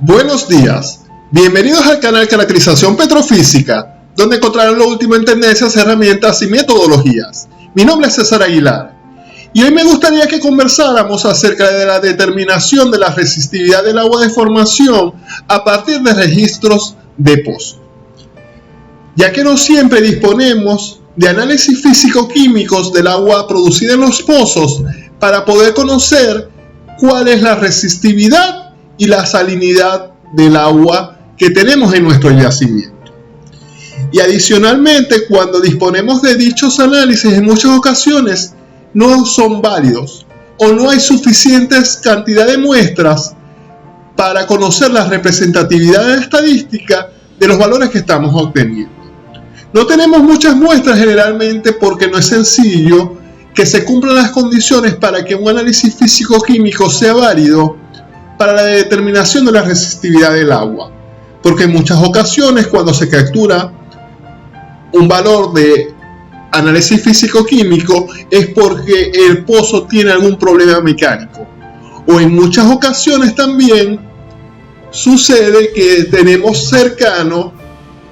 Buenos días, bienvenidos al canal Caracterización Petrofísica, donde encontrarán lo último en tendencias, herramientas y metodologías. Mi nombre es César Aguilar y hoy me gustaría que conversáramos acerca de la determinación de la resistividad del agua de formación a partir de registros de pozo, ya que no siempre disponemos de análisis físico-químicos del agua producida en los pozos para poder conocer cuál es la resistividad y la salinidad del agua que tenemos en nuestro yacimiento. Y adicionalmente, cuando disponemos de dichos análisis, en muchas ocasiones no son válidos o no hay suficientes cantidad de muestras para conocer la representatividad estadística de los valores que estamos obteniendo. No tenemos muchas muestras generalmente porque no es sencillo que se cumplan las condiciones para que un análisis físico-químico sea válido para la determinación de la resistividad del agua, porque en muchas ocasiones cuando se captura un valor de análisis físico-químico es porque el pozo tiene algún problema mecánico, o en muchas ocasiones también sucede que tenemos cercano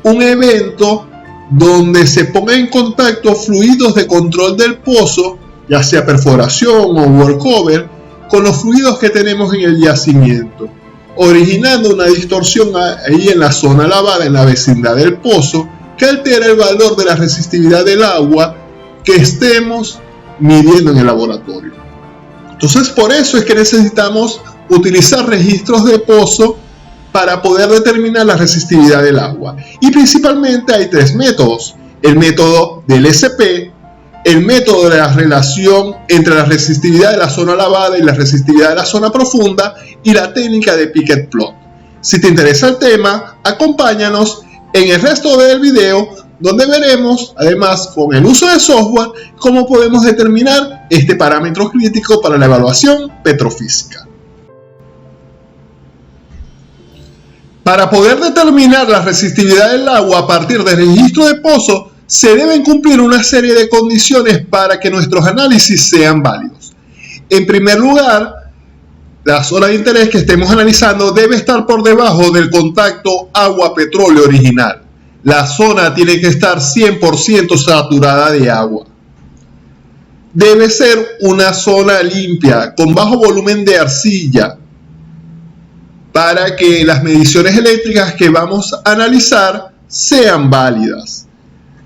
un evento donde se pongan en contacto fluidos de control del pozo, ya sea perforación o workover, con los fluidos que tenemos en el yacimiento, originando una distorsión ahí en la zona lavada, en la vecindad del pozo, que altera el valor de la resistividad del agua que estemos midiendo en el laboratorio. Entonces, por eso es que necesitamos utilizar registros de pozo para poder determinar la resistividad del agua. Y principalmente hay tres métodos: el método del SP, el método de la relación entre la resistividad de la zona lavada y la resistividad de la zona profunda, y la técnica de Piquet Plot. Si te interesa el tema, acompáñanos en el resto del video, donde veremos, además, con el uso de software, cómo podemos determinar este parámetro crítico para la evaluación petrofísica. Para poder determinar la resistividad del agua a partir del registro de pozo, se deben cumplir una serie de condiciones para que nuestros análisis sean válidos. En primer lugar, la zona de interés que estemos analizando debe estar por debajo del contacto agua-petróleo original. La zona tiene que estar 100% saturada de agua. Debe ser una zona limpia, con bajo volumen de arcilla, para que las mediciones eléctricas que vamos a analizar sean válidas.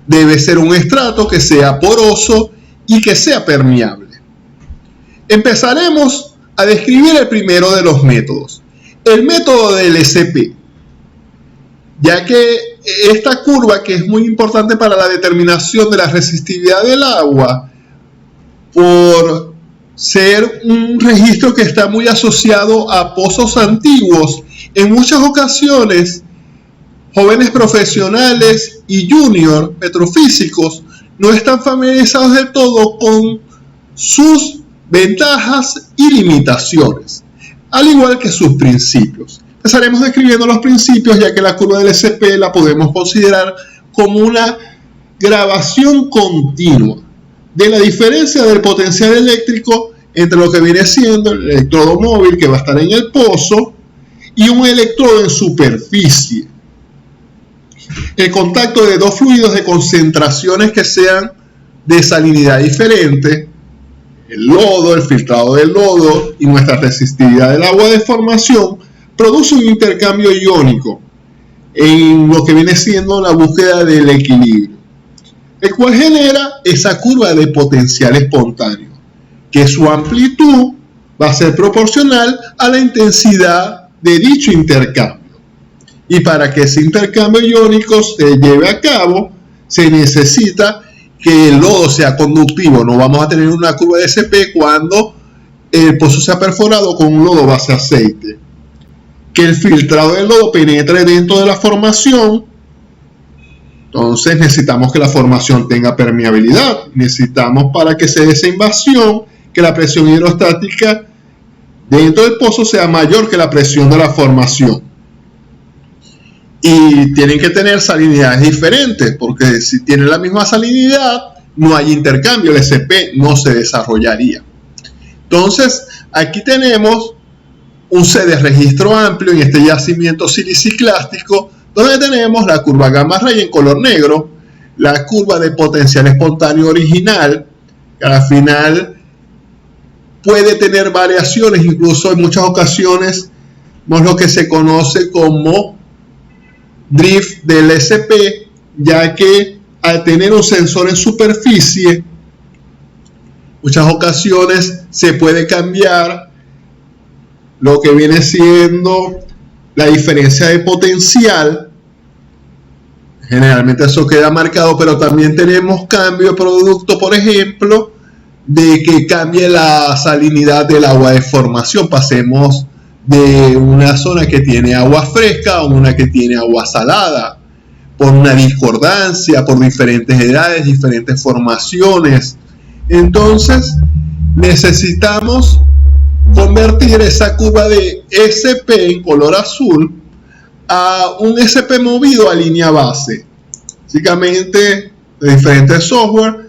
Debe ser un estrato que sea poroso y que sea permeable. Empezaremos a describir el primero de los métodos, el método del SP, ya que esta curva, que es muy importante para la determinación de la resistividad del agua, por ser un registro que está muy asociado a pozos antiguos, en muchas ocasiones jóvenes profesionales y junior petrofísicos no están familiarizados del todo con sus ventajas y limitaciones, al igual que sus principios. Empezaremos describiendo los principios, ya que la curva del SP la podemos considerar como una grabación continua de la diferencia del potencial eléctrico entre lo que viene siendo el electrodo móvil, que va a estar en el pozo, y un electrodo en superficie. El contacto de dos fluidos de concentraciones que sean de salinidad diferente, el lodo, el filtrado del lodo y nuestra resistividad del agua de formación, produce un intercambio iónico en lo que viene siendo la búsqueda del equilibrio, el cual genera esa curva de potencial espontáneo, que su amplitud va a ser proporcional a la intensidad de dicho intercambio. Y para que ese intercambio iónico se lleve a cabo, se necesita que el lodo sea conductivo. No vamos a tener una curva de SP cuando el pozo sea perforado con un lodo base aceite. Que el filtrado del lodo penetre dentro de la formación. Entonces necesitamos que la formación tenga permeabilidad. Necesitamos, para que se dé esa invasión, que la presión hidrostática dentro del pozo sea mayor que la presión de la formación. y tienen que tener salinidades diferentes, porque si tienen la misma salinidad no hay intercambio, el SP no se desarrollaría. Entonces aquí tenemos un set de registro amplio en este yacimiento siliciclástico, donde tenemos la curva gamma ray en color negro, la curva de potencial espontáneo original, que al final puede tener variaciones, incluso en muchas ocasiones lo que se conoce como drift del SP, ya que al tener un sensor en superficie, muchas ocasiones se puede cambiar lo que viene siendo la diferencia de potencial. Generalmente eso queda marcado, pero también tenemos cambio de producto, por ejemplo, de que cambie la salinidad del agua de formación. Pasemos de una zona que tiene agua fresca a una que tiene agua salada, por una discordancia, por diferentes edades, diferentes formaciones. Entonces necesitamos convertir esa curva de SP en color azul a un SP movido a línea base. Básicamente, de diferentes software,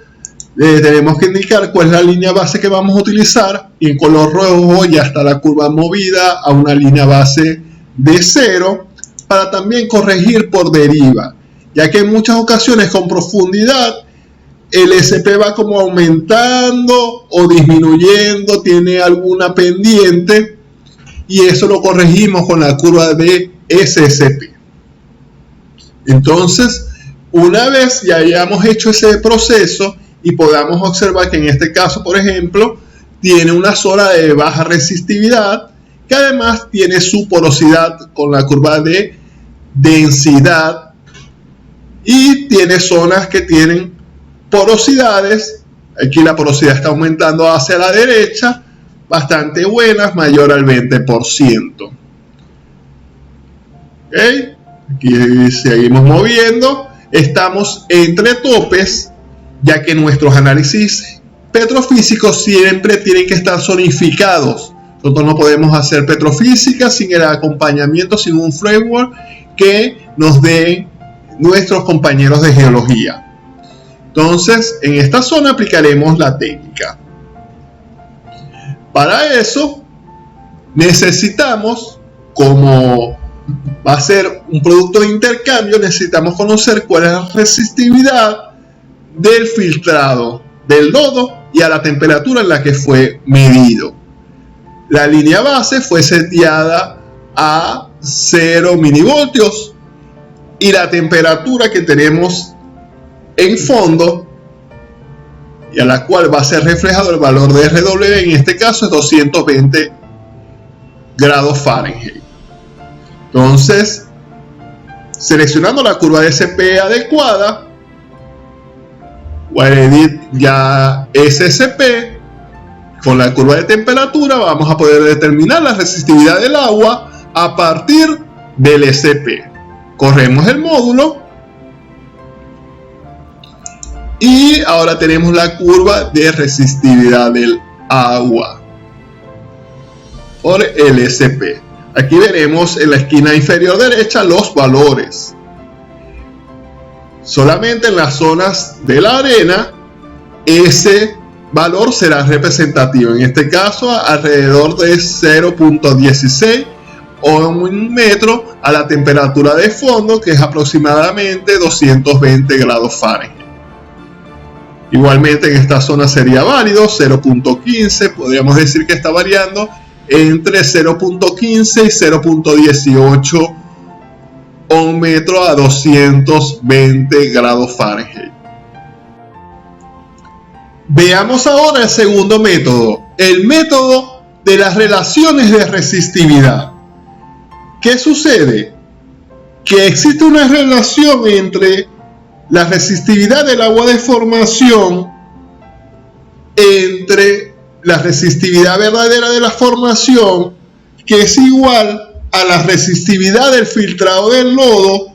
tenemos que indicar cuál es la línea base que vamos a utilizar, y en color rojo ya está la curva movida a una línea base de 0, para también corregir por deriva, ya que en muchas ocasiones con profundidad el SP va como aumentando o disminuyendo, tiene alguna pendiente, y eso lo corregimos con la curva de SSP. Entonces, una vez ya hayamos hecho ese proceso y podamos observar que en este caso, por ejemplo, tiene una zona de baja resistividad, que además tiene su porosidad con la curva de densidad, y tiene zonas que tienen porosidades. Aquí la porosidad está aumentando hacia la derecha, bastante buenas, mayor al 20%. ¿Okay? Aquí seguimos moviendo. Estamos entre topes, ya que nuestros análisis petrofísicos siempre tienen que estar zonificados. Nosotros no podemos hacer petrofísica sin el acompañamiento, sin un framework que nos den nuestros compañeros de geología. Entonces, en esta zona aplicaremos la técnica. Para eso, necesitamos, como va a ser un producto de intercambio, necesitamos conocer cuál es la resistividad del filtrado del lodo y a la temperatura en la que fue medido. La línea base fue seteada a 0 milivoltios y la temperatura que tenemos en fondo, y a la cual va a ser reflejado el valor de RW, en este caso es 220 grados Fahrenheit. Entonces, seleccionando la curva de SP adecuada, voy a edit ya SSP, con la curva de temperatura vamos a poder determinar la resistividad del agua a partir del SP. Corremos el módulo y ahora tenemos la curva de resistividad del agua por el SP. Aquí veremos en la esquina inferior derecha los valores. Solamente en las zonas de la arena ese valor será representativo. En este caso, alrededor de 0.16 o un metro a la temperatura de fondo, que es aproximadamente 220 grados Fahrenheit. Igualmente en esta zona sería válido 0.15, podríamos decir que está variando entre 0.15 y 0.18 un metro a 220 grados Fahrenheit. Veamos ahora el segundo método, el método de las relaciones de resistividad. ¿Qué sucede? Que existe una relación entre la resistividad del agua de formación entre la resistividad verdadera de la formación, que es igual a la resistividad del filtrado del lodo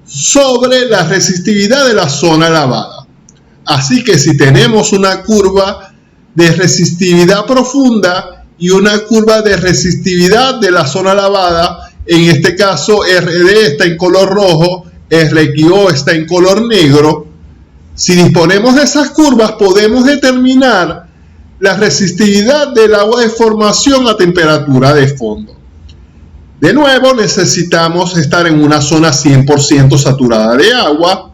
sobre la resistividad de la zona lavada. Así que si tenemos una curva de resistividad profunda y una curva de resistividad de la zona lavada, en este caso RD está en color rojo, RQO está en color negro. Si disponemos de esas curvas, podemos determinar la resistividad del agua de formación a temperatura de fondo. De nuevo, necesitamos estar en una zona 100% saturada de agua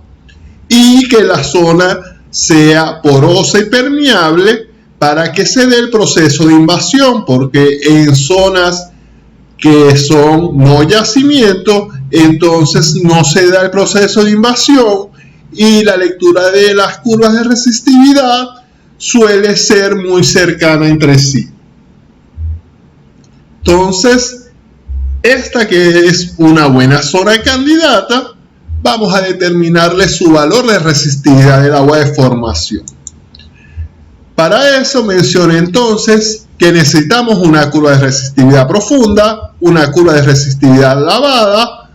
y que la zona sea porosa y permeable para que se dé el proceso de invasión, porque en zonas que son no yacimiento, entonces no se da el proceso de invasión y la lectura de las curvas de resistividad suele ser muy cercana entre sí. Entonces, esta que es una buena zona candidata, vamos a determinarle su valor de resistividad del agua de formación. Para eso mencioné entonces que necesitamos una curva de resistividad profunda, una curva de resistividad lavada,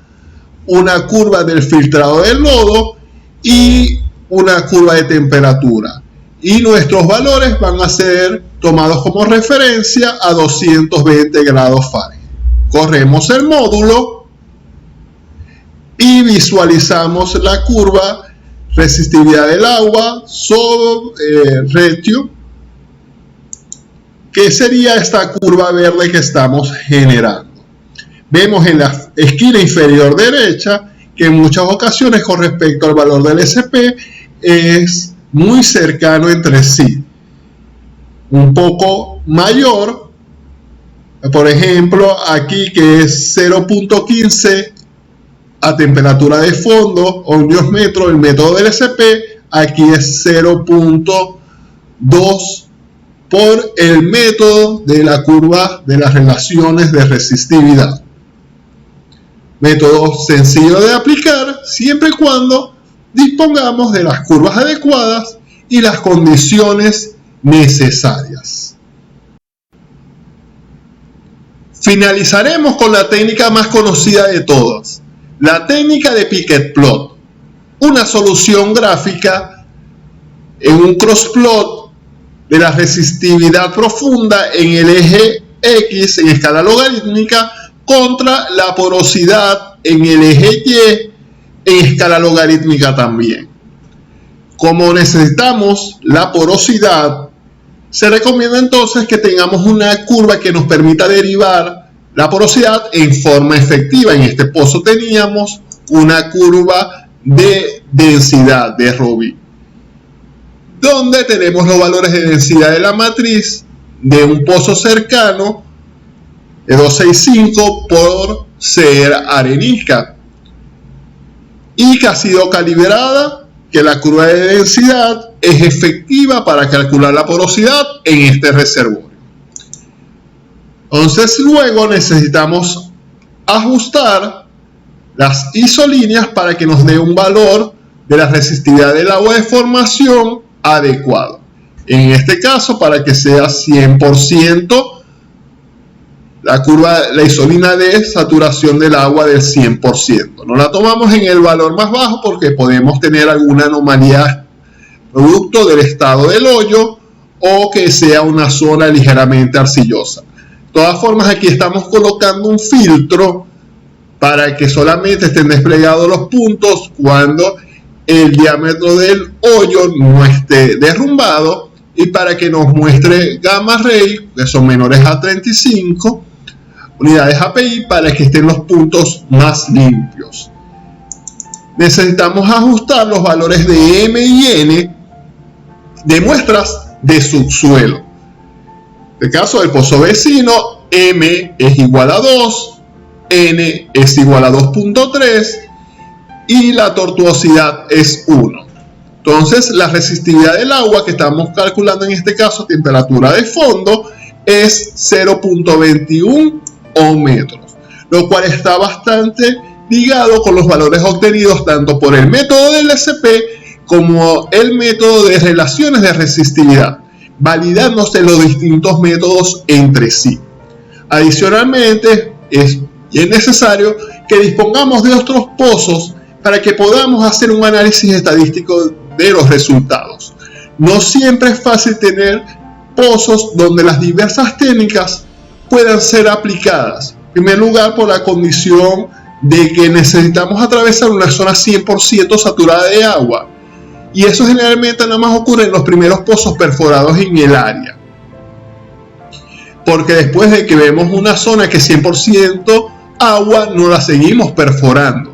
una curva del filtrado del lodo y una curva de temperatura. Y nuestros valores van a ser tomados como referencia a 220 grados Fahrenheit. Corremos el módulo y visualizamos la curva resistividad del agua sobre ratio, que sería esta curva verde que estamos generando. Vemos en la esquina inferior derecha que en muchas ocasiones con respecto al valor del SP es muy cercano entre sí, un poco mayor. Por ejemplo, aquí que es 0.15 a temperatura de fondo, ohmios metro, el método del SP, aquí es 0.2 por el método de la curva de las relaciones de resistividad. Método sencillo de aplicar siempre y cuando dispongamos de las curvas adecuadas y las condiciones necesarias. Finalizaremos con la técnica más conocida de todas, la técnica de Piquet Plot, una solución gráfica en un cross-plot de la resistividad profunda en el eje X en escala logarítmica contra la porosidad en el eje Y en escala logarítmica también. Como necesitamos la porosidad, se recomienda entonces que tengamos una curva que nos permita derivar la porosidad en forma efectiva. En este pozo teníamos una curva de densidad de Robbie, donde tenemos los valores de densidad de la matriz de un pozo cercano de 265 por ser arenisca y que ha sido calibrada, que la curva de densidad es efectiva para calcular la porosidad en este reservorio. Entonces luego necesitamos ajustar las isolíneas para que nos dé un valor de la resistividad del agua de formación adecuado. En este caso, para que sea 100%, la isolina de saturación del agua del 100%. No la tomamos en el valor más bajo porque podemos tener alguna anomalía producto del estado del hoyo o que sea una zona ligeramente arcillosa. De todas formas, aquí estamos colocando un filtro para que solamente estén desplegados los puntos cuando el diámetro del hoyo no esté derrumbado y para que nos muestre gamma ray, que son menores a 35 unidades API, para que estén los puntos más limpios. Necesitamos ajustar los valores de M y N de muestras de subsuelo. En el caso del pozo vecino, M es igual a 2, N es igual a 2.3 y la tortuosidad es 1. Entonces, la resistividad del agua que estamos calculando en este caso, temperatura de fondo, es 0.21 ohmmetros, lo cual está bastante ligado con los valores obtenidos tanto por el método del SP como el método de relaciones de resistividad, validándose los distintos métodos entre sí. Adicionalmente, es necesario que dispongamos de otros pozos para que podamos hacer un análisis estadístico de los resultados. No siempre es fácil tener pozos donde las diversas técnicas puedan ser aplicadas. En primer lugar, por la condición de que necesitamos atravesar una zona 100% saturada de agua. Y eso generalmente nada más ocurre en los primeros pozos perforados en el área. Porque después de que vemos una zona que es 100% agua, no la seguimos perforando.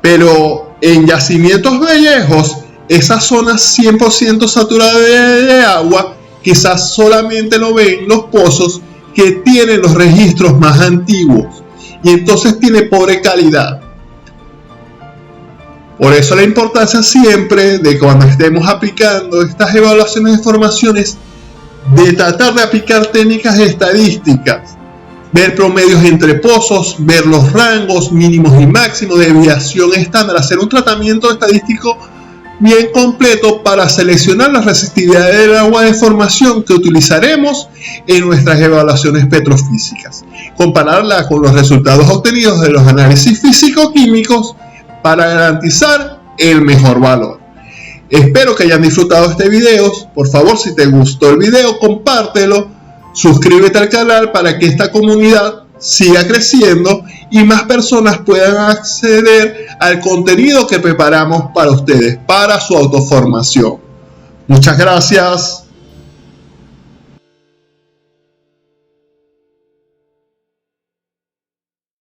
Pero en yacimientos viejos, esa zona 100% saturada de agua, quizás solamente lo ven los pozos que tienen los registros más antiguos. Y entonces tiene pobre calidad. Por eso la importancia siempre de cuando estemos aplicando estas evaluaciones de formaciones, de tratar de aplicar técnicas estadísticas, ver promedios entre pozos, ver los rangos mínimos y máximos de desviación estándar, hacer un tratamiento estadístico bien completo para seleccionar la resistividad del agua de formación que utilizaremos en nuestras evaluaciones petrofísicas, compararla con los resultados obtenidos de los análisis físico-químicos para garantizar el mejor valor. Espero que hayan disfrutado este video. Por favor, si te gustó el video, compártelo, suscríbete al canal para que esta comunidad siga creciendo y más personas puedan acceder al contenido que preparamos para ustedes, para su autoformación. Muchas gracias.